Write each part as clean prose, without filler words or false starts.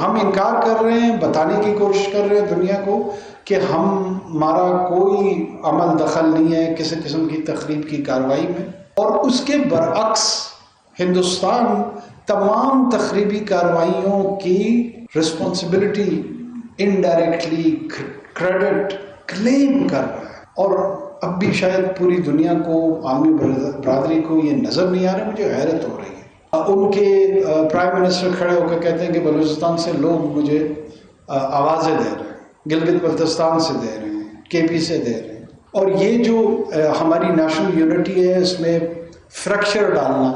ہم انکار کر رہے ہیں، بتانے کی کوشش کر رہے ہیں دنیا کو کہ ہمارا کوئی عمل دخل نہیں ہے کسی قسم کی تخریب کی کارروائی میں، اور اس کے برعکس ہندوستان تمام تخریبی کارروائیوں کی رسپانسبلٹی انڈائریکٹلی کریڈٹ کلیم کر رہا ہے۔ اور اب بھی شاید پوری دنیا کو، عالمی برادری کو یہ نظر نہیں آ رہا، مجھے حیرت ہو رہی ہے۔ ان کے پرائم منسٹر کھڑے ہو کر کہتے ہیں کہ بلوچستان سے لوگ مجھے آوازیں دے رہے ہیں، گلگت بلتستان سے دے رہے ہیں، کے پی سے دے رہے ہیں، اور یہ جو ہماری نیشنل یونٹی ہے اس میں فریکچر ڈالنا،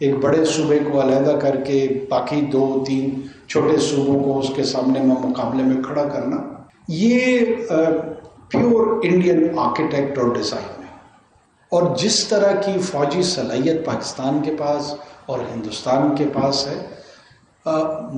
ایک بڑے صوبے کو علیحدہ کر کے باقی 2-3 چھوٹے صوبوں کو اس کے سامنے میں مقابلے میں کھڑا کرنا، یہ پیور انڈین آرکیٹیکٹ اور ڈیزائن ہے۔ اور جس طرح کی فوجی صلاحیت پاکستان کے پاس اور ہندوستان کے پاس ہے،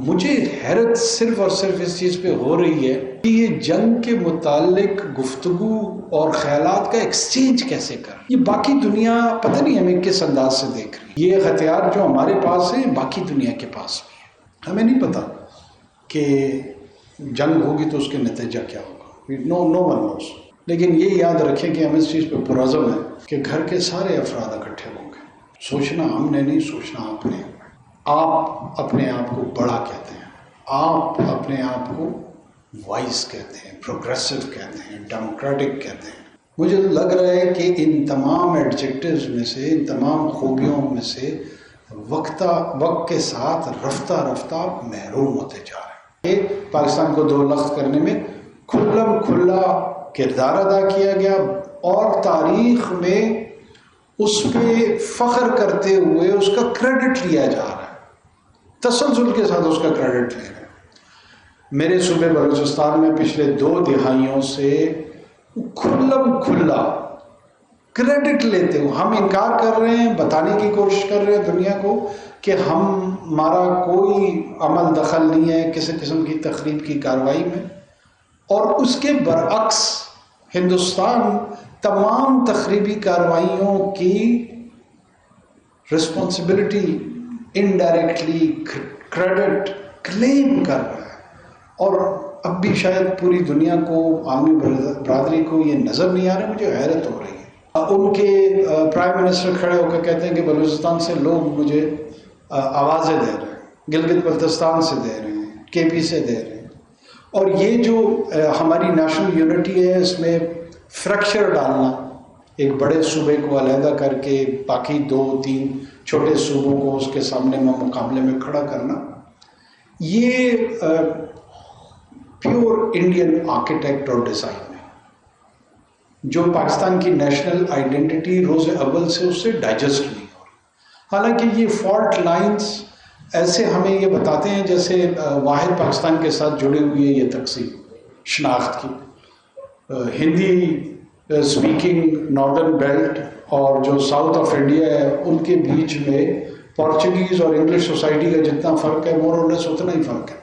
مجھے حیرت صرف اور صرف اس چیز پہ ہو رہی ہے کہ یہ جنگ کے متعلق گفتگو اور خیالات کا ایکسچینج کیسے کر، یہ باقی دنیا پتہ نہیں ہمیں کس انداز سے دیکھ رہی ہے۔ یہ ہتھیار جو ہمارے پاس ہیں باقی دنیا کے پاس بھی ہے، ہمیں نہیں پتہ کہ جنگ ہوگی تو اس کے نتیجہ کیا ہوگا، نو ون نوز۔ لیکن یہ یاد رکھیں کہ ہم اس چیز پہ پرعزم ہیں کہ گھر کے سارے افراد اکٹھے ہوں گے۔ سوچنا ہم نے نہیں، سوچنا آپ نے۔ آپ اپنے آپ کو بڑا کہتے ہیں، آپ اپنے آپ کو وائز کہتے ہیں، پروگریسو کہتے ہیں، ڈیموکریٹک کہتے ہیں۔ مجھے لگ رہا ہے کہ ان تمام ایڈجیکٹیوز میں سے، ان تمام خوبیوں میں سے وقت کے ساتھ رفتہ رفتہ محروم ہوتے جا رہے ہیں۔ یہ پاکستان کو 2 لخت کرنے میں کھلم کھلا کردار ادا کیا گیا، اور تاریخ میں اس پہ فخر کرتے ہوئے اس کا کریڈٹ لیا جا رہا ہے، تسلسل کے ساتھ اس کا کریڈٹ لے رہے ہیں۔ میرے صوبے بلوچستان میں پچھلے 2 دہائیوں سے کھلم کھلا کریڈٹ لیتے ہوئے ہم انکار کر رہے ہیں، بتانے کی کوشش کر رہے ہیں دنیا کو کہ ہمارا کوئی عمل دخل نہیں ہے کسی قسم کی تخریب کی کارروائی میں، اور اس کے برعکس ہندوستان تمام تخریبی کارروائیوں کی رسپانسبلٹی انڈائریکٹلی کریڈٹ کلیم کر رہا ہے۔ اور اب بھی شاید پوری دنیا کو، عالمی برادری کو یہ نظر نہیں آ رہا، مجھے حیرت ہو رہی ہے۔ ان کے پرائم منسٹر کھڑے ہو کر کہتے ہیں کہ بلوچستان سے لوگ مجھے آوازیں دے رہے ہیں، گلگت بلتستان سے دے رہے ہیں، کے پی سے دے رہے ہیں، اور یہ جو ہماری نیشنل یونٹی ہے اس میں فریکچر ڈالنا، ایک بڑے صوبے کو علیحدہ کر کے باقی 2-3 چھوٹے صوبوں کو اس کے سامنے میں مقابلے میں کھڑا کرنا، یہ پیور انڈین آرکیٹیکٹ اور ڈیزائن ہے جو پاکستان کی نیشنل آئیڈینٹی روز اول سے اس سے ڈائجسٹ نہیں ہو رہا۔ حالانکہ یہ فالٹ لائنز ایسے ہمیں یہ بتاتے ہیں جیسے واحد پاکستان کے ساتھ جڑی ہوئی ہے یہ تقسیم شناخت کی۔ ہندی اسپیکنگ ناردرن بیلٹ اور جو ساؤتھ آف انڈیا ہے ان کے بیچ میں پورچوگیز اور انگلش سوسائٹی کا جتنا فرق ہے مور اور لیس اتنا ہی فرق ہے۔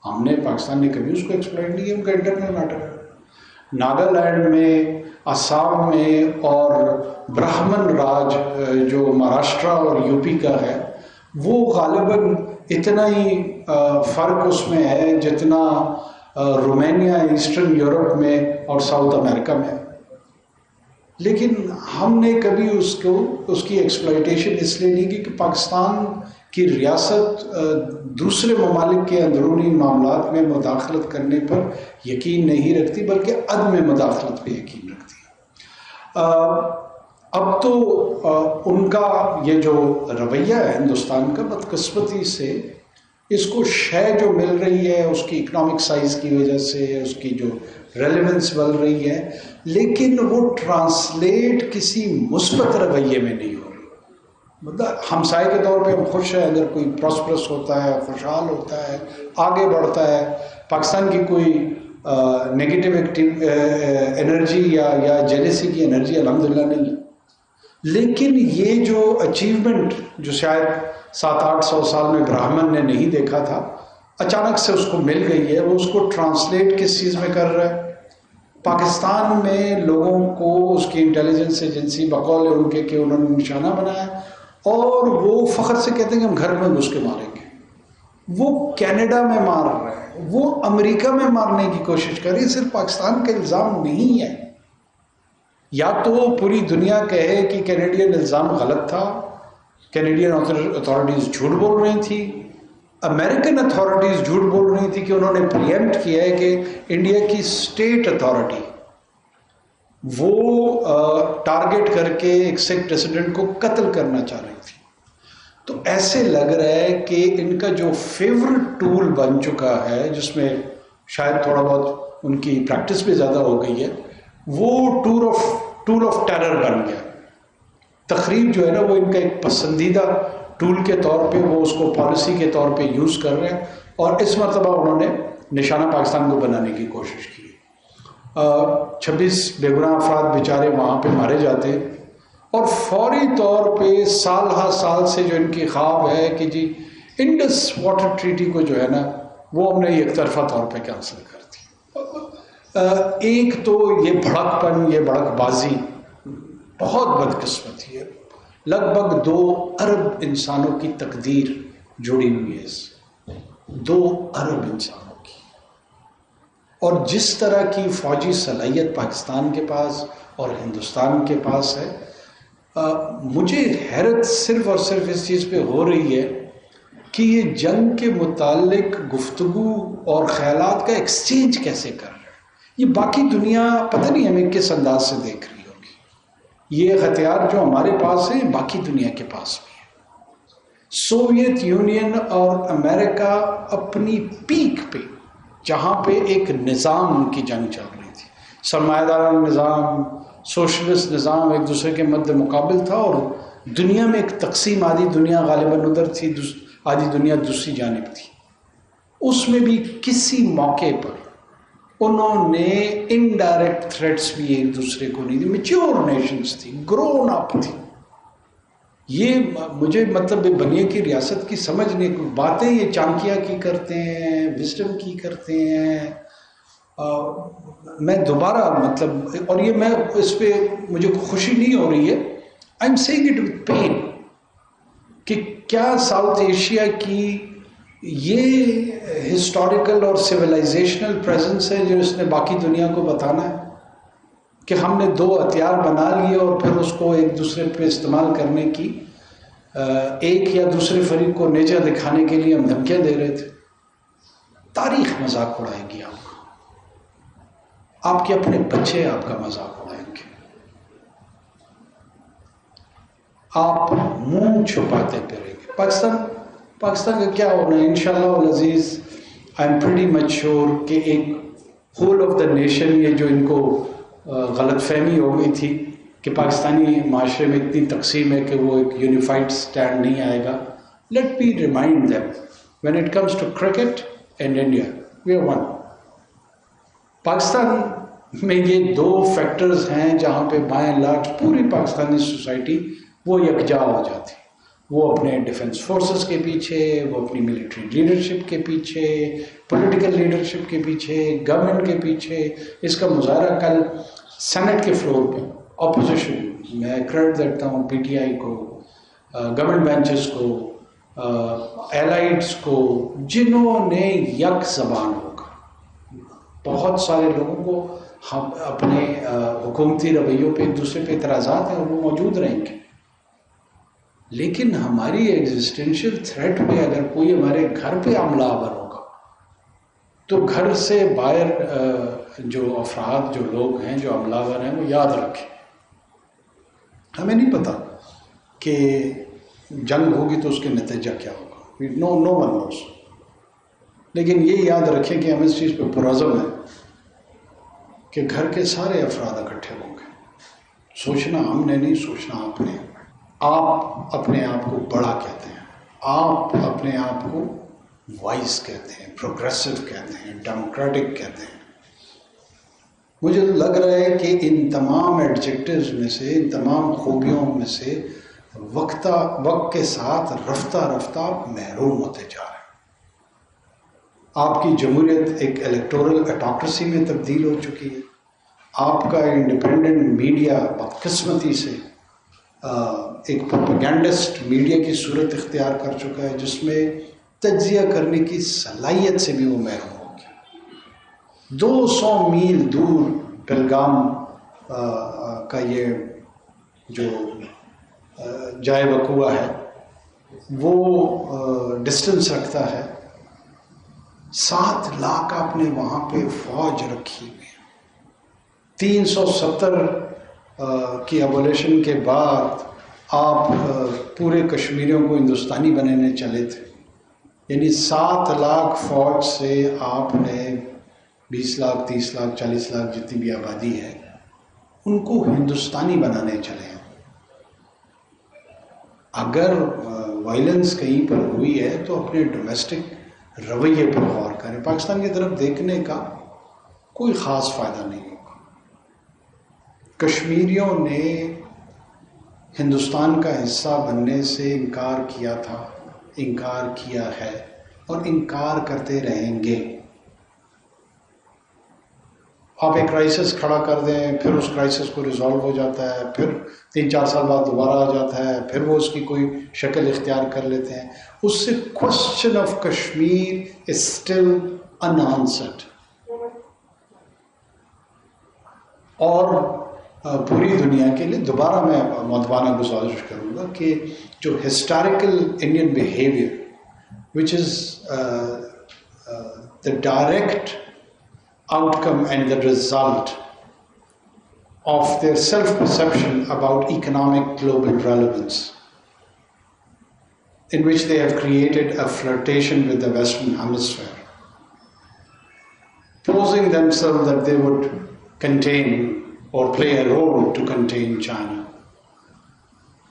ہم نے، پاکستان نے کبھی اس کو ایکسپلائن نہیں کیا، ان کا انٹرنل میٹر ہے۔ ناگالینڈ میں، آسام میں اور برہمن راج جو مہاراشٹرا اور یو پی کا ہے وہ غالباً اتنا ہی فرق اس میں ہے جتنا رومینیا ایسٹرن یورپ میں اور ساؤتھ امریکہ میں۔ لیکن ہم نے کبھی اس کی ایکسپلائٹیشن اس لیے نہیں کی کہ پاکستان کی ریاست دوسرے ممالک کے اندرونی معاملات میں مداخلت کرنے پر یقین نہیں رکھتی بلکہ عدم مداخلت پہ یقین رکھتی ہے۔ اب تو ان کا یہ جو رویہ ہے ہندوستان کا، بدقسمتی سے اس کو شے جو مل رہی ہے اس کی اکنامک سائز کی وجہ سے، اس کی جو ریلیونس بڑھ رہی ہے، لیکن وہ ٹرانسلیٹ کسی مثبت رویے میں نہیں ہو رہی۔ مطلب ہمسائے کے طور پہ ہم خوش ہیں اگر کوئی پراسپرس ہوتا ہے، خوشحال ہوتا ہے، آگے بڑھتا ہے، پاکستان کی کوئی نیگیٹو انرجی یا جیلیسی کی انرجی الحمدللہ نہیں ہے۔ لیکن یہ جو اچیومنٹ جو شاید 700-800 سال میں برہمن نے نہیں دیکھا تھا، اچانک سے اس کو مل گئی ہے، وہ اس کو ٹرانسلیٹ کس چیز میں کر رہا ہے؟ پاکستان میں لوگوں کو اس کی انٹیلیجنس ایجنسی بقول ان کے کہ انہوں نے نشانہ بنایا، اور وہ فخر سے کہتے ہیں کہ ہم گھر میں گھس کے ماریں گے۔ وہ کینیڈا میں مار رہے ہیں، وہ امریکہ میں مارنے کی کوشش کر رہی ہے. صرف پاکستان کا الزام نہیں ہے. یا تو پوری دنیا کہے کہ کینیڈین الزام غلط تھا، کینیڈین اتھارٹیز جھوٹ بول رہی تھی، امریکن اتھارٹیز جھوٹ بول رہی تھی کہ انہوں نے پریمپٹ کیا ہے کہ انڈیا کی اسٹیٹ اتھارٹی وہ ٹارگٹ کر کے ایک سکھ ڈسیڈنٹ کو قتل کرنا چاہ رہی تھی. تو ایسے لگ رہا ہے کہ ان کا جو فیورٹ ٹول بن چکا ہے، جس میں شاید تھوڑا بہت ان کی پریکٹس بھی زیادہ ہو گئی ہے، وہ ٹول آف ٹیرر بن گیا. تخریب جو ہے نا وہ ان کا ایک پسندیدہ ٹول کے طور پہ وہ اس کو پالیسی کے طور پہ یوز کر رہے ہیں، اور اس مرتبہ انہوں نے نشانہ پاکستان کو بنانے کی کوشش کی. 26 بے گناہ افراد بیچارے وہاں پہ مارے جاتے، اور فوری طور پہ سال ہر سال سے جو ان کی خواب ہے کہ جی انڈس واٹر ٹریٹی کو جو ہے نا وہ ہم نے یک طرفہ طور پہ کینسل کر دی. ایک تو یہ بھڑک پن، یہ بھڑک بازی بہت بدقسمتی ہے. لگ بھگ 2 ارب انسانوں کی تقدیر جڑی ہوئی ہے اس سے، 2 ارب انسانوں کی. اور جس طرح کی فوجی صلاحیت پاکستان کے پاس اور ہندوستان کے پاس ہے، مجھے حیرت صرف اور صرف اس چیز پہ ہو رہی ہے کہ یہ جنگ کے متعلق گفتگو اور خیالات کا ایکسچینج کیسے کر رہے ہیں. یہ باقی دنیا پتہ نہیں ہمیں کس انداز سے دیکھ رہی ہوگی. یہ ہتھیار جو ہمارے پاس ہیں باقی دنیا کے پاس بھی ہے. سوویت یونین اور امریکہ اپنی پیک پہ، جہاں پہ ایک نظام کی جنگ چل رہی تھی، سرمایہ دارانہ نظام، سوشلسٹ نظام ایک دوسرے کے مد مقابل تھا، اور دنیا میں ایک تقسیم، آدھی دنیا غالباً ادھر تھی، آدھی دنیا دوسری جانب تھی. اس میں بھی کسی موقع پر انہوں نے انڈائریکٹ تھریٹس بھی ایک دوسرے کو نہیں دی. میچور نیشنز تھی، گرون اپ تھی. یہ مجھے مطلب بنیے کی ریاست کی سمجھ نہیں، باتیں یہ چانکیا کی کرتے ہیں، وزڈم کی کرتے ہیں. میں دوبارہ مطلب، اور یہ میں اس پہ مجھے خوشی نہیں ہو رہی ہے، I am seeing it with pen, کہ کیا ساؤتھ ایشیا کی یہ ہسٹوریکل اور سویلائزیشنل پریزنس ہے جو اس نے باقی دنیا کو بتانا ہے کہ ہم نے 2 ہتھیار بنا لیے اور پھر اس کو ایک دوسرے پہ استعمال کرنے کی، ایک یا دوسرے فریق کو نیچا دکھانے کے لیے ہم دھمکیاں دے رہے تھے. تاریخ مذاق اڑائے گی آپ کو، آپ کے اپنے بچے آپ کا مذاق اڑائیں گے. آپ منہ چھپاتے پھریں گے. پاکستان کا کیا ہونا ہے انشاءاللہ العزیز. I am pretty much sure کہ ایک ہول آف دا نیشن، یہ جو ان کو غلط فہمی ہو گئی تھی کہ پاکستانی معاشرے میں اتنی تقسیم ہے کہ وہ ایک یونیفائڈ سٹینڈ نہیں آئے گا. Let me remind them when it comes to cricket and India we are one. Pakistan میں یہ 2 فیکٹرز ہیں جہاں پہ بائی اینڈ لارج پوری پاکستانی سوسائٹی وہ یکجا ہو جاتی. وہ اپنے ڈیفنس فورسز کے پیچھے، وہ اپنی ملٹری لیڈرشپ کے پیچھے، پولیٹیکل لیڈرشپ کے پیچھے، گورنمنٹ کے پیچھے. اس کا مظاہرہ کل سینٹ کے فلور پہ اپوزیشن، میں کریڈٹ دیتا ہوں پی ٹی آئی کو، گورنمنٹ بینچز کو، ایلائڈس کو، جنہوں نے یک زبان ہو کر بہت سارے لوگوں کو ہم اپنے حکومتی رویوں پہ ایک دوسرے پہ اعتراضات ہیں اور وہ موجود رہیں گے. لیکن ہماری ایگزسٹینشیل تھریٹ پہ اگر کوئی ہمارے گھر پہ حملہ آور ہوگا تو گھر سے باہر جو افراد، جو لوگ ہیں، جو حملہ آور ہیں، وہ یاد رکھیں. ہمیں نہیں پتا کہ جنگ ہوگی تو اس کے نتیجہ کیا ہوگا، نو ون نوز. لیکن یہ یاد رکھیں کہ ہم اس چیز پہ پرعزم ہیں کہ گھر کے سارے افراد اکٹھے ہوں گے. سوچنا ہم نے نہیں، سوچنا آپ نے. آپ اپنے آپ کو بڑا کہتے ہیں، آپ اپنے آپ کو وائز کہتے ہیں، پروگریسو کہتے ہیں، ڈیموکریٹک کہتے ہیں. مجھے لگ رہا ہے کہ ان تمام ایڈجیکٹیوز میں سے، ان تمام خوبیوں میں سے وقت کے ساتھ رفتہ رفتہ محروم ہوتے جا رہے ہیں. آپ کی جمہوریت ایک الیکٹورل ایٹوکریسی میں تبدیل ہو چکی ہے. آپ کا انڈیپینڈنٹ میڈیا بدقسمتی سے ایک پروپیگنڈسٹ میڈیا کی صورت اختیار کر چکا ہے، جس میں تجزیہ کرنے کی صلاحیت سے بھی وہ محروم ہو گیا۔ 200 میل دور پہلگام کا یہ جو جائے وقوع ہے وہ ڈسٹنس رکھتا ہے 7 لاکھ آپ نے وہاں پہ فوج رکھی ہوئی ہے۔ 370 کی ایبولیشن کے بعد آپ پورے کشمیریوں کو ہندوستانی بنانے چلے تھے، یعنی 7 لاکھ فوج سے آپ نے 20 لاکھ 30 لاکھ 40 لاکھ جتنی بھی آبادی ہے ان کو ہندوستانی بنانے چلے ہیں۔ اگر وائلنس کہیں پر ہوئی ہے تو اپنے ڈومیسٹک رویے پر غور کریں، پاکستان کی طرف دیکھنے کا کوئی خاص فائدہ نہیں ہوگا۔ کشمیریوں نے ہندوستان کا حصہ بننے سے انکار کیا تھا، انکار کیا ہے اور انکار کرتے رہیں گے۔ آپ ایک کرائسس کھڑا کر دیں، پھر اس کرائسس کو ریزالو ہو جاتا ہے، پھر 3-4 سال بعد دوبارہ آ جاتا ہے، پھر وہ اس کی کوئی شکل اختیار کر لیتے ہیں، اس سے question of Kashmir is still in answered. اور پوری دنیا کے لیے دوبارہ میں مؤدبانہ گزارش کروں گا کہ جو historical Indian behaviour which is the direct outcome and the result of their self-perception about economic global relevance, in which they have created a flirtation with the Western Hemisphere, posing themselves that they would contain or play a role to contain China,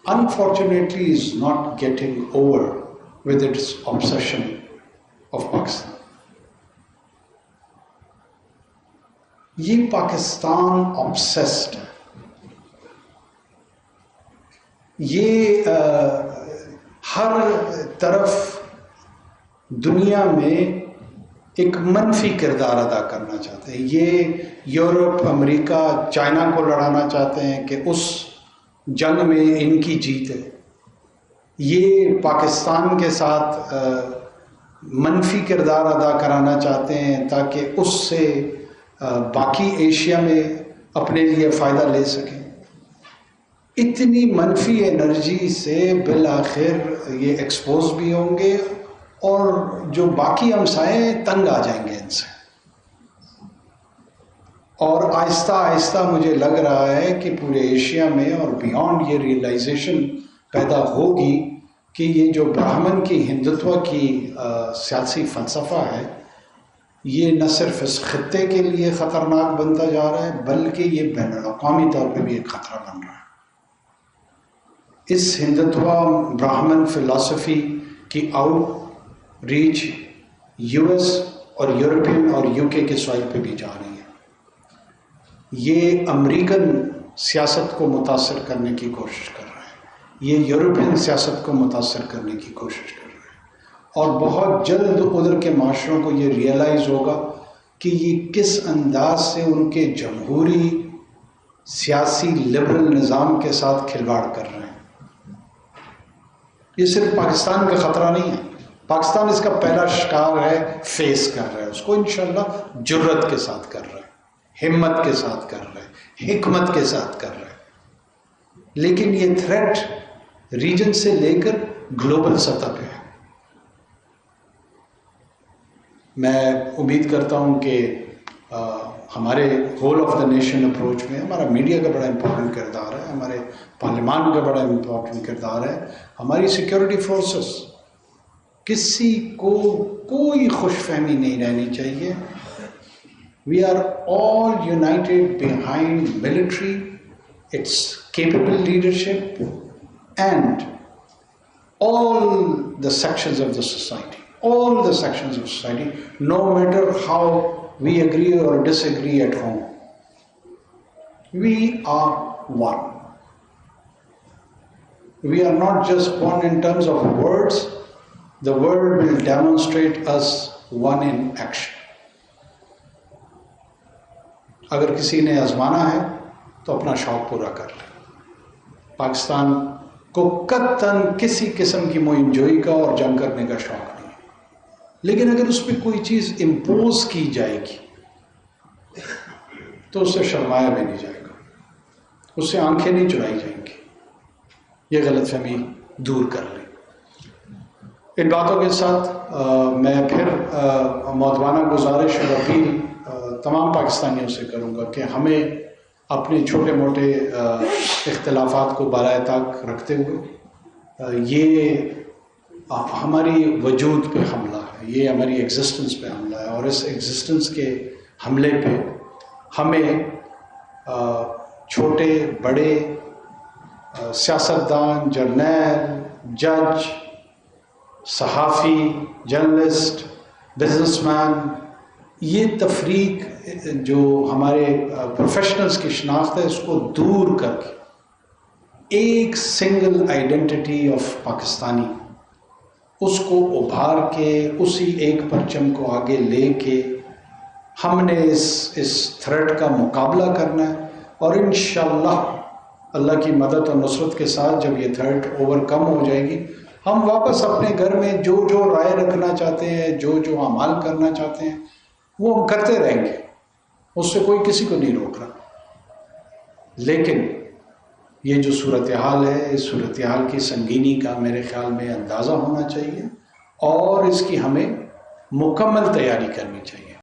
unfortunately is not getting over with its obsession of Pakistan. یہ Pakistan obsessed ہے، یہ ہر طرف دنیا میں ایک منفی کردار ادا کرنا چاہتے ہیں۔ یہ یورپ، امریکہ، چائنا کو لڑانا چاہتے ہیں کہ اس جنگ میں ان کی جیت ہے۔ یہ پاکستان کے ساتھ منفی کردار ادا کرانا چاہتے ہیں تاکہ اس سے باقی ایشیا میں اپنے لیے فائدہ لے سکیں۔ اتنی منفی انرجی سے بالآخر یہ ایکسپوز بھی ہوں گے اور جو باقی ہمسائے تنگ آ جائیں گے ان سے۔ اور آہستہ آہستہ مجھے لگ رہا ہے کہ پورے ایشیا میں اور بیونڈ یہ ریئلائزیشن پیدا ہوگی کہ یہ جو براہمن کی ہندوتوا کی سیاسی فلسفہ ہے یہ نہ صرف اس خطے کے لیے خطرناک بنتا جا رہا ہے بلکہ یہ بین الاقوامی طور پہ بھی ایک خطرہ بن رہا ہے۔ اس ہندوتوا براہمن فلسفی کی آؤٹ ریچ یو ایس اور یورپین اور یو کے سوائل پہ بھی جا رہی ہے۔ یہ امریکن سیاست کو متاثر کرنے کی کوشش کر رہا ہے، یہ یورپین سیاست کو متاثر کرنے کی کوشش کر رہا ہے، اور بہت جلد ادھر کے معاشروں کو یہ ریئلائز ہوگا کہ یہ کس انداز سے ان کے جمہوری سیاسی لبرل نظام کے ساتھ کھلواڑ کر رہے ہیں۔ یہ صرف پاکستان کا خطرہ نہیں ہے، پاکستان اس کا پہلا شکار ہے، فیس کر رہا ہے، اس کو انشاءاللہ جرت کے ساتھ کر رہا ہے، ہمت کے ساتھ کر رہا ہے، حکمت کے ساتھ کر رہا ہے، لیکن یہ تھریٹ ریجن سے لے کر گلوبل سطح پہ ہے۔ میں امید کرتا ہوں کہ ہمارے whole of the nation approach میں ہمارا میڈیا کا بڑا امپورٹنٹ کردار ہے، ہمارے پارلیمان کا بڑا امپورٹنٹ کردار ہے، ہماری سیکیورٹی فورسز، کسی کو کوئی خوش فہمی نہیں رہنی چاہیے۔ We are all united behind military, its capable leadership and all the sections of the society, all the sections of society, no matter how we agree or disagree at home. We are one. We are not just one in terms of words, the world will demonstrate us one in action. اگر کسی نے آزمانا ہے تو اپنا شوق پورا کر لے۔ پاکستان کو قطعاً کسی قسم کی مہم جوئی کا اور جنگ کرنے کا شوق نہیں ہے۔ لیکن اگر اس پہ کوئی چیز امپوز کی جائے گی تو اس سے شرمایا بھی نہیں جائے گا، اس سے آنکھیں نہیں چڑھائی جائیں گی. یہ غلط فہمی دور کر لیں. ان باتوں کے ساتھ میں پھر مؤدبانہ گزارش اور اپیل تمام پاکستانیوں سے کروں گا کہ ہمیں اپنے چھوٹے موٹے اختلافات کو بالائے طاق رکھتے ہوئے یہ ہماری وجود پہ حملہ ہے، یہ ہماری ایگزسٹنس پہ حملہ ہے، اور اس ایگزسٹنس کے حملے پہ ہمیں چھوٹے بڑے سیاستدان، جرنیل، جج، صحافی، جرنلسٹ، بزنس مین، یہ تفریق جو ہمارے پروفیشنلز کی شناخت ہے اس کو دور کر کے ایک سنگل آئیڈینٹی آف پاکستانی، اس کو ابھار کے اسی ایک پرچم کو آگے لے کے ہم نے اس تھریٹ کا مقابلہ کرنا ہے. اور انشاءاللہ اللہ کی مدد اور نصرت کے ساتھ جب یہ تھریٹ اوور کم ہو جائے گی، ہم واپس اپنے گھر میں جو رائے رکھنا چاہتے ہیں، جو اعمال کرنا چاہتے ہیں وہ ہم کرتے رہیں گے، اس سے کوئی کسی کو نہیں روک رہا. لیکن یہ جو صورتحال ہے، اس صورتحال کی سنگینی کا میرے خیال میں اندازہ ہونا چاہیے اور اس کی ہمیں مکمل تیاری کرنی چاہیے.